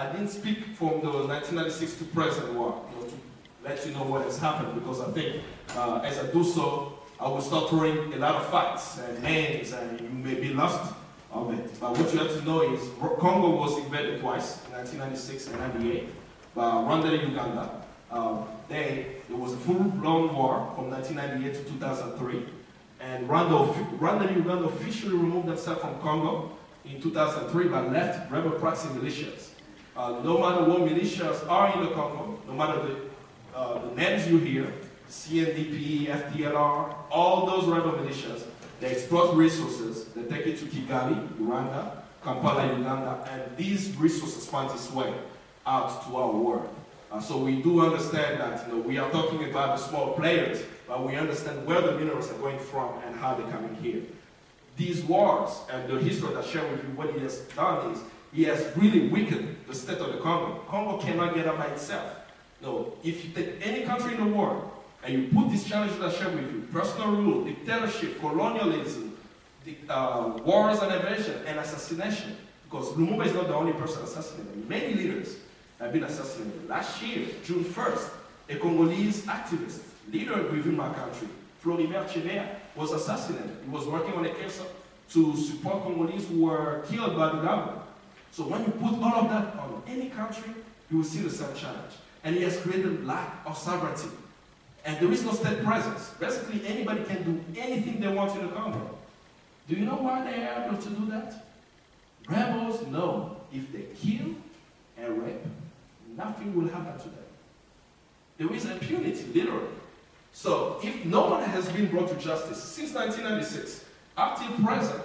I didn't speak from the 1996 to present war, to let you know what has happened, because I think as I do so, I will start throwing a lot of facts and names, and you may be lost of it. But what you have to know is Congo was invaded twice, in 1996 and 98, by Rwanda and Uganda. There was a full-blown war from 1998 to 2003, and Rwanda and Uganda officially removed themselves from Congo in 2003, but left rebel proxy militias. No matter what militias are in the Congo, no matter the names you hear, CNDP, FDLR, all those rebel militias, they exploit resources, they take it to Kigali, Rwanda, Kampala, Uganda, and these resources find its way out to our world. So we do understand that we are talking about the small players, but we understand where the minerals are going from and how they're coming here. These wars and the history that I share with you, what he has done is he has really weakened the state of the Congo. Congo cannot get up by itself. No, if you take any country in the world and you put these challenges that I share with you, personal rule, dictatorship, colonialism, wars and invasion, and assassination, because Lumumba is not the only person assassinated. Many leaders have been assassinated. Last year, June 1st, a Congolese activist, leader within my country, Floribert Chebeya, was assassinated. He was working on a case to support Congolese who were killed by the government. So when you put all of that on any country, you will see the same challenge. And he has created lack of sovereignty. And there is no state presence. Basically, anybody can do anything they want in the Congo. Do you know why they are able to do that? Rebels know if they kill and rape, nothing will happen to them. There is impunity, literally. So if no one has been brought to justice since 1996, up till present,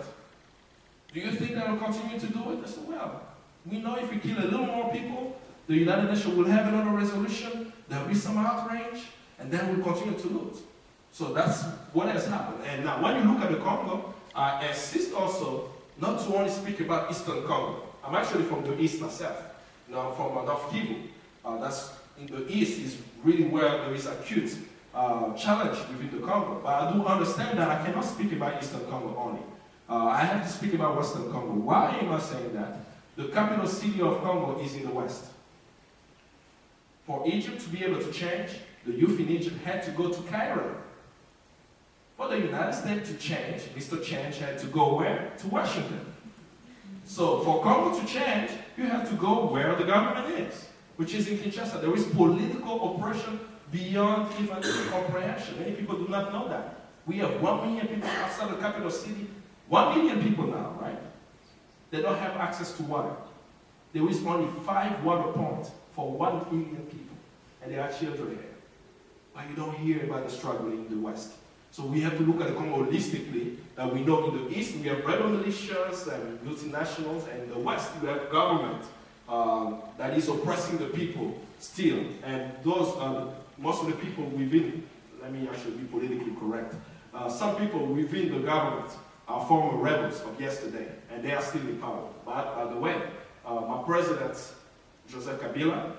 do you think they will continue to do it? They say, well, we know if we kill a little more people, the United Nations will have another resolution, there will be some outrage, and then we'll continue to loot. So that's what has happened. And now when you look at the Congo, I insist also not to only speak about Eastern Congo. I'm actually from the East myself. I'm from North Kivu. That's in the East is really where there is acute challenge within the Congo. But I do understand that I cannot speak about Eastern Congo only. I have to speak about Western Congo. Why am I saying that? The capital city of Congo is in the West. For Egypt to be able to change, the youth in Egypt had to go to Cairo. For the United States to change, Mr. Change had to go where? To Washington. So for Congo to change, you have to go where the government is, which is in Kinshasa. There is political oppression beyond even comprehension. Many people do not know that. We have 1 million people outside the capital city. 1 million people now, right? They don't have access to water. There is only 5 water points for 1 million people, and there are children here. But you don't hear about the struggle in the West. So we have to look at the Congo holistically, that we know in the East we have rebel militias and multinationals, and in the West you have government that is oppressing the people still. And those are most of the people within, let me actually be politically correct, some people within the government are former rebels of yesterday, and they are still in power. But by the way, my president, Joseph Kabila,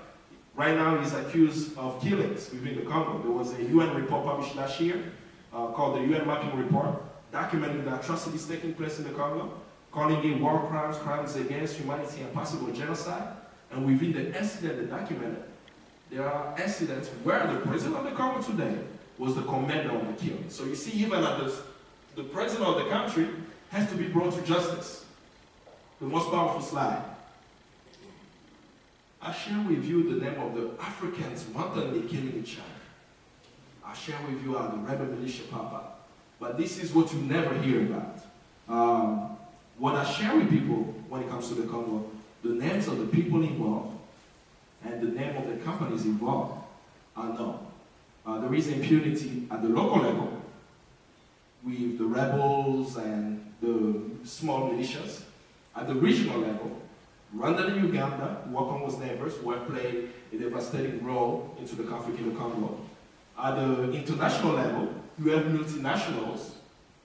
right now is accused of killings within the Congo. There was a UN report published last year called the UN Mapping Report, documenting the atrocities taking place in the Congo, calling it war crimes, crimes against humanity, and possible genocide. And within the incident they documented, there are incidents where the president of the Congo today was the commander of the killing. So you see, even at the president of the country has to be brought to justice. The most powerful slide. I share with you the name of the Africans wantonly killing each other. I share with you the rebel militia papa. But this is what you never hear about. What I share with people when it comes to the Congo, the names of the people involved and the name of the companies involved are known. There is impunity at the local level with the rebels and the small militias. At the regional level, Rwanda and Uganda, who are Congo's neighbors, who have played a devastating role into the conflict in the Congo. At the international level, you have multinationals,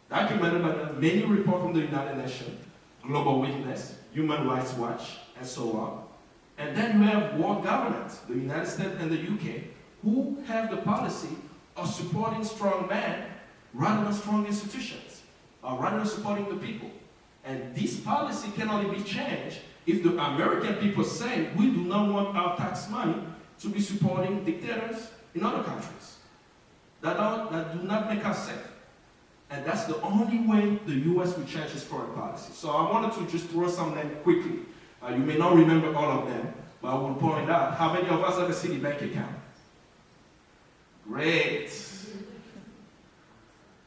documented by many reports from the United Nations, Global Witness, Human Rights Watch, and so on. And then you have world governments, the United States and the UK, who have the policy of supporting strong men rather than strong institutions, or rather than supporting the people. And this policy can only be changed if the American people say, we do not want our tax money to be supporting dictators in other countries that do not make us safe. And that's the only way the U.S. will change its foreign policy. So I wanted to just throw some names quickly. You may not remember all of them, but I will point out, how many of us have a Citibank account? Great.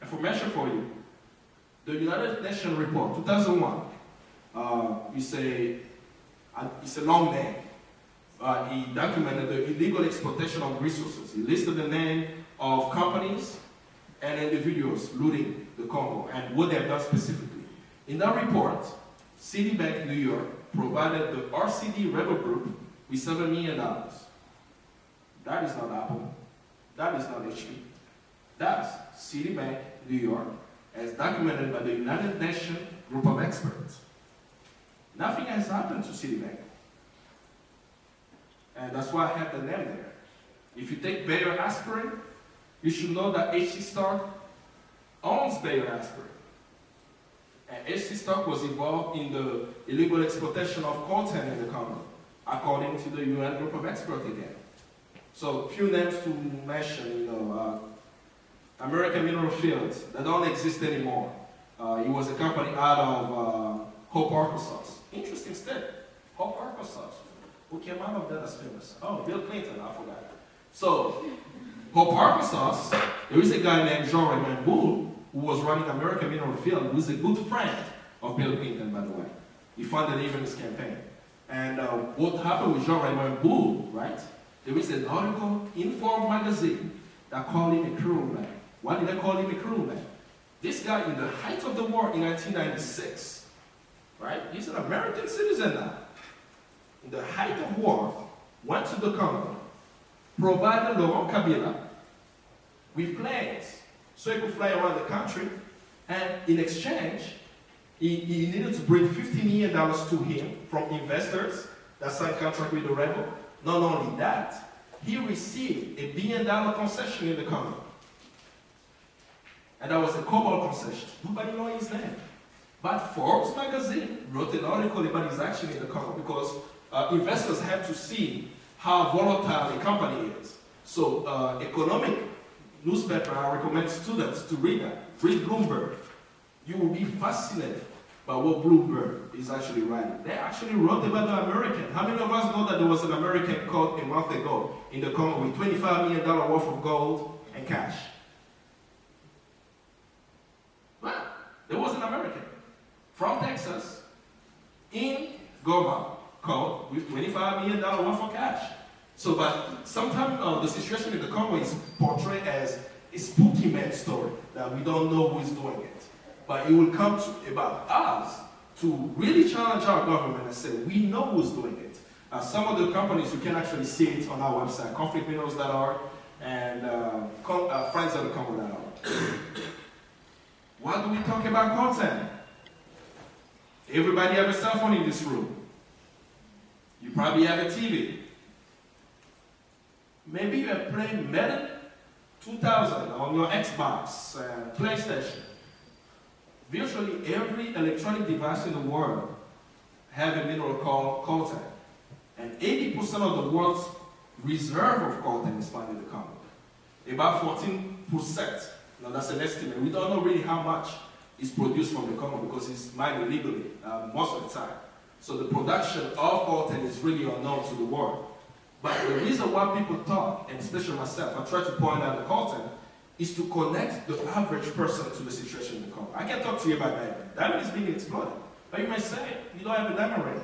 Information for you. The United Nations report, 2001, it's a long name. He documented the illegal exploitation of resources. He listed the name of companies and individuals looting the Congo and what they have done specifically. In that report, Citibank New York provided the RCD rebel group with $7 million. That is not Apple. That is not HP. That's Citibank New York, as documented by the United Nations group of experts. Nothing has happened to Citibank. And that's why I have the name there. If you take Bayer Aspirin, you should know that HC Stark owns Bayer Aspirin. And HC Stark was involved in the illegal exploitation of coltan in the Congo, according to the UN group of experts again. So, a few names to mention, American Mineral Fields, that don't exist anymore. It was a company out of Hope, Arkansas. Interesting state, Hope, Arkansas. Who came out of that as famous? Oh, Bill Clinton, I forgot. So, Hope, Arkansas, there is a guy named Jean-Raymond Bull who was running American Mineral Field, who is a good friend of Bill Clinton, by the way. He funded even his campaign. And what happened with Jean-Raymond Bull, right? There is an article in Forbes magazine that called him a cruel man. Why did they call him a cruel man? This guy, in the height of the war in 1996, right? He's an American citizen now. In the height of war, went to the Congo, provided Laurent Kabila with planes so he could fly around the country, and in exchange, he needed to bring $50 million to him from investors that signed contract with the rebel. Not only that, he received $1 billion concession in the Congo. And that was a cobalt concession. Nobody knows his name. But Forbes magazine wrote an article about his action in the Congo because investors have to see how volatile a company is. So economic newspaper, I recommend students to read that. Read Bloomberg. You will be fascinated by what Bloomberg is actually writing. They actually wrote about the American. How many of us know that there was an American caught a month ago in the Congo with $25 million worth of gold and cash? Well, there was an American from Texas in Goma caught with $25 million worth of cash. So, but sometimes the situation in the Congo is portrayed as a spooky man story that we don't know who is doing it. But it will come to about us to really challenge our government and say, we know who's doing it. Some of the companies, you can actually see it on our website, conflictminerals.org and friendsofthecongo.org. Why do we talk about content? Everybody have a cell phone in this room. You probably have a TV. Maybe you have played Madden 2000 on your Xbox and PlayStation. Virtually every electronic device in the world have a mineral called coltan. And 80% of the world's reserve of coltan is found in the Congo. About 14%. Now that's an estimate. We don't know really how much is produced from the Congo because it's mined illegally most of the time. So the production of coltan is really unknown to the world. But the reason why people talk, and especially myself, I try to point out the coltan, is to connect the average person to the situation in the Congo. I can talk to you about diamond. Diamond is being exploited. But you may say, you don't have a diamond ring.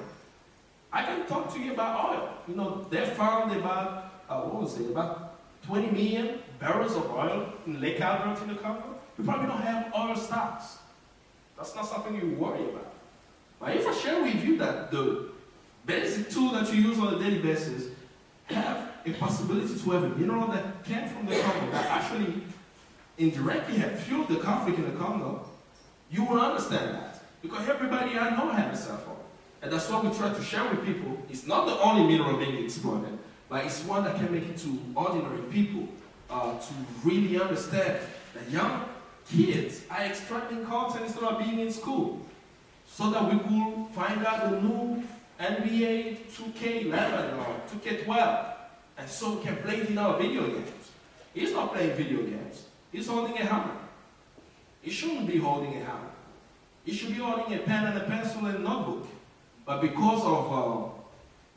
I can talk to you about oil. You know, they found about, about 20 million barrels of oil in Lake Albert in the Congo. You probably don't have oil stocks. That's not something you worry about. But if I share with you that the basic tool that you use on a daily basis have a possibility to have a mineral that came from the Congo that actually indirectly have fueled the conflict in the Congo, you will understand that. Because everybody I know has a cell phone. And that's what we try to share with people. It's not the only mineral being exploited, but it's one that can make it to ordinary people to really understand that young kids are extracting coltan instead of being in school. So that we could find out the new NBA 2K11 or 2K12, and so we can play it in our video games. He's not playing video games. He's holding a hammer. He shouldn't be holding a hammer. He should be holding a pen and a pencil and a notebook. But because of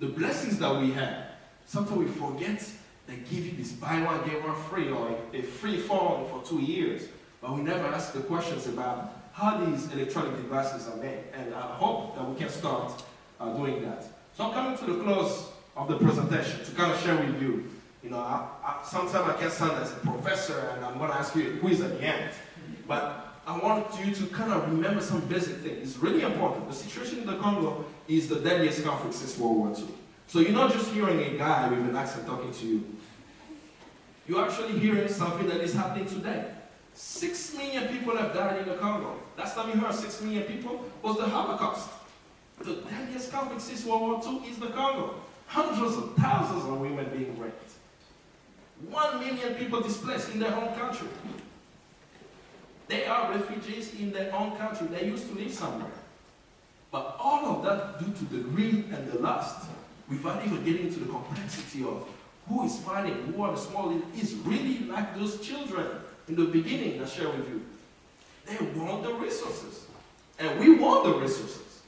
the blessings that we have, sometimes we forget they give you this buy one, get one free, or a free phone for 2 years. But we never ask the questions about how these electronic devices are made. And I hope that we can start doing that. So I'm coming to the close of the presentation to kind of share with you. You know, sometimes I can sound as a professor, and I'm going to ask you a quiz at the end. But I want you to kind of remember some basic things. It's really important. The situation in the Congo is the deadliest conflict since World War II. So you're not just hearing a guy with an accent talking to you. You're actually hearing something that is happening today. 6 million people have died in the Congo. Last time you heard 6 million people was the Holocaust. The deadliest conflict since World War II is the Congo. Hundreds of thousands of women being raped. 1 million people displaced in their home country. They are refugees in their own country. They used to live somewhere. But all of that due to the greed and the lust, without even getting into the complexity of who is fighting, who are the small leaders, is really like those children in the beginning I shared with you. They want the resources. And we want the resources.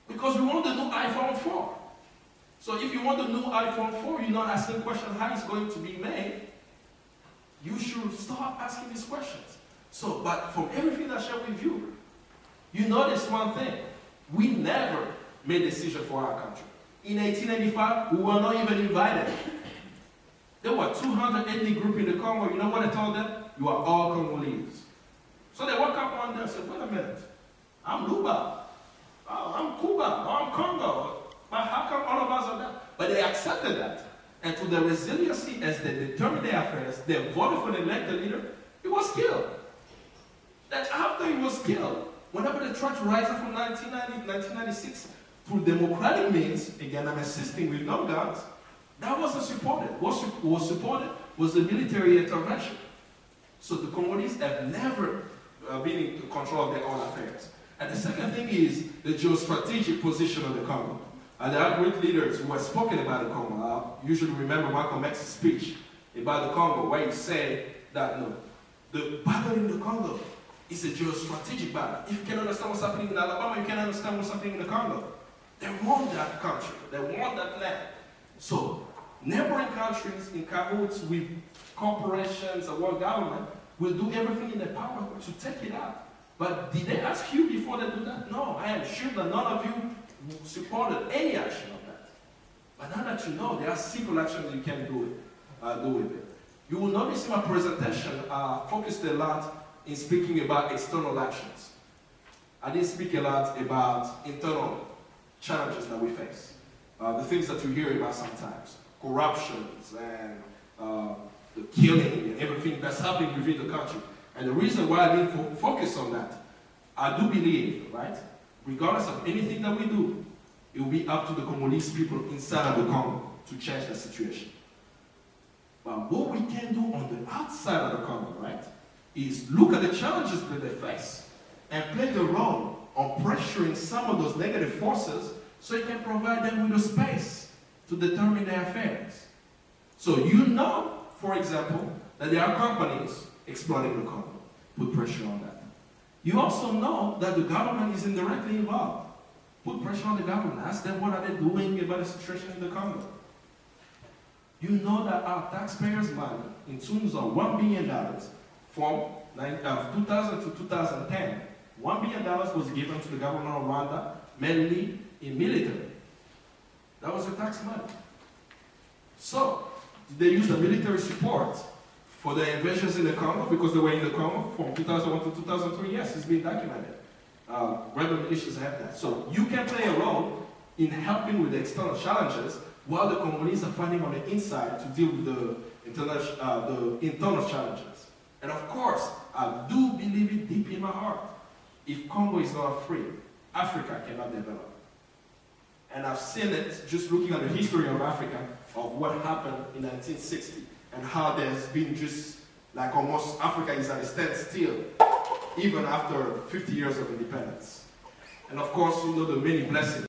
Because we want the new iPhone 4. So if you want the new iPhone 4, you're not asking questions how it's going to be made. You should start asking these questions. So, but from everything I shared with you, you notice one thing. We never made a decision for our country. In 1885, we were not even invited. There were 200 ethnic groups in the Congo. You know what I told them? You are all Congolese. So they woke up one day and said, wait a minute. I'm Luba. Oh, I'm Cuba. Oh, I'm Congo. But how come all of us are that? But they accepted that. And to the resiliency as they determined their affairs, they voted for the elected leader, he was killed. That after he was killed, whenever they tried to rise up from 1990 to 1996 through democratic means, again I'm insisting with no guns, that wasn't supported. What was supported was the military intervention. So the Congolese have never been in control of their own affairs. And the second thing is the geostrategic position of the Congo. There are great leaders who have spoken about the Congo. I usually remember Malcolm X's speech about the Congo, where he said that no, the battle in the Congo is a geostrategic battle. If you can understand what's happening in Alabama, you can understand what's happening in the Congo. They want that country. They want that land. So neighboring countries in cahoots with corporations and world government will do everything in their power to take it out. But did they ask you before they do that? No, I am sure that none of you supported any action of that. But now that you know, there are simple actions you can do with it. You will notice in my presentation, I focused a lot in speaking about external actions. I didn't speak a lot about internal challenges that we face. The things that you hear about sometimes. Corruptions and the killing and everything that's happening within the country. And the reason why I didn't focus on that, I do believe, right, regardless of anything that we do, it will be up to the Congolese people inside of the Congo to change the situation. But what we can do on the outside of the Congo, right, is look at the challenges that they face and play the role of pressuring some of those negative forces so you can provide them with the space to determine their affairs. So you know, for example, that there are companies exploiting the Congo. Put pressure on that. You also know that the government is indirectly involved. Put pressure on the government. Ask them what are they doing about the situation in the Congo. You know that our taxpayers' money, in terms of $1 billion, from 2000 to 2010, $1 billion was given to the government of Rwanda, mainly in military. That was the tax money. So, did they use the military support for the invasions in the Congo because they were in the Congo from 2001 to 2003? Yes, it's been documented. Rebel militias have that. So you can play a role in helping with the external challenges while the Congolese are fighting on the inside to deal with the internal challenges. And of course, I do believe it deep in my heart. If Congo is not free, Africa cannot develop. And I've seen it just looking at the history of Africa, of what happened in 1960, and how there's been just like almost Africa is at a standstill, even after 50 years of independence. And of course, you know the many blessings